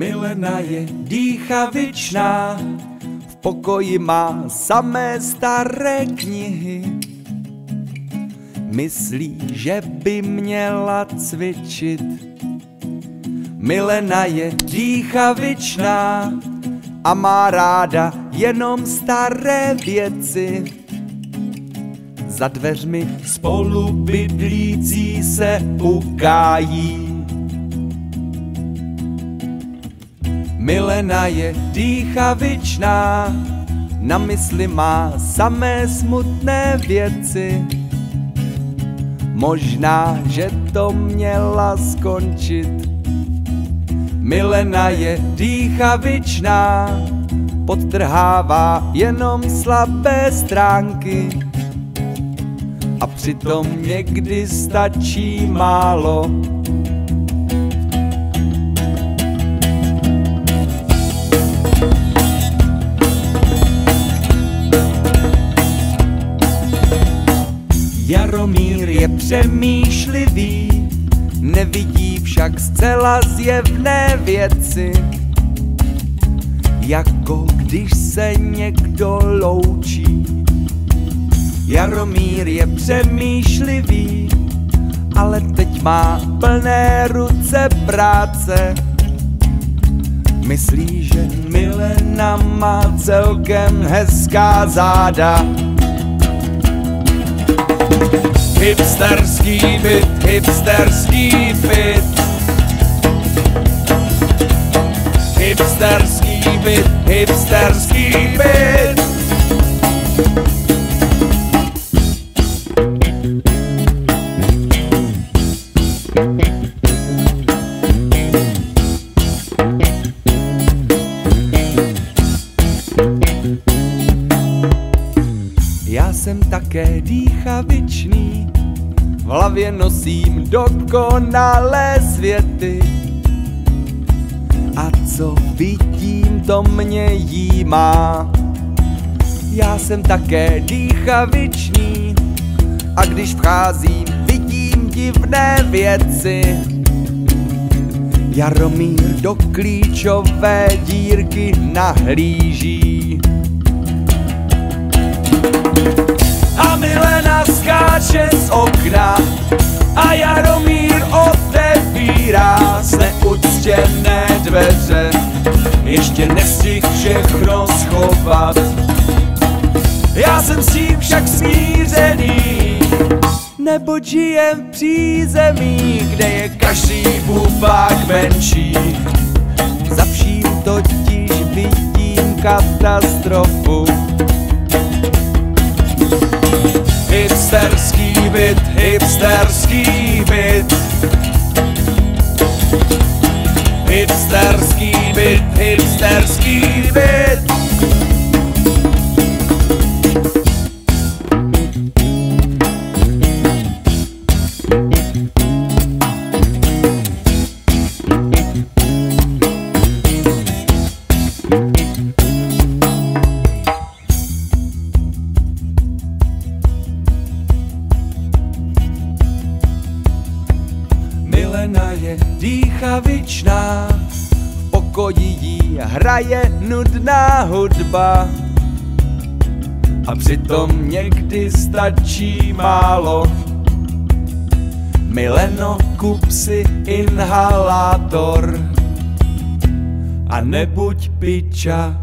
Milena je dýchavičná, v pokoji má samé staré knihy. Myslí, že by měla cvičit. Milena je dýchavičná a má ráda jenom staré věci. Za dveřmi spolu bydlící se ukájí. Milena je dýchavičná, na mysli má samé smutné věci. Možná, že to měla skončit. Milena je dýchavičná, podtrhává jenom slabé stránky. A přitom někdy stačí málo. Jaromír je přemýšlivý, nevidí však zcela zjevné věci. Jako když se někdo loučí. Jaromír je přemýšlivý, ale teď má plné ruce práce. Myslí, že Milena má celkem hezká záda. Hipsterský byt, hipsterský byt. Hipsterský byt, hipsterský byt. Já jsem také dýchavičný, v hlavě nosím dokonalé světy. A co vidím, to mě jímá. Já jsem také dýchavičný a když vcházím, vidím divné věci. Jaromír do klíčové dírky nahlíží. A Milena skáče z okna a Jaromír otevírá z neuctěné dveře. Ještě nestihl všechno schovat. Já jsem s tím však smířený, neboť žijem v přízemí, kde je každý bubák menší. Za vším totiž vidím katastrofu. Hipsterský byt, hipsterský byt. Hipsterský byt, hipsterský byt. Milena je dýchavičná, v pokoji jí hraje nudná hudba. A přitom někdy stačí málo. Mileno, kup si inhalátor a nebuď piča.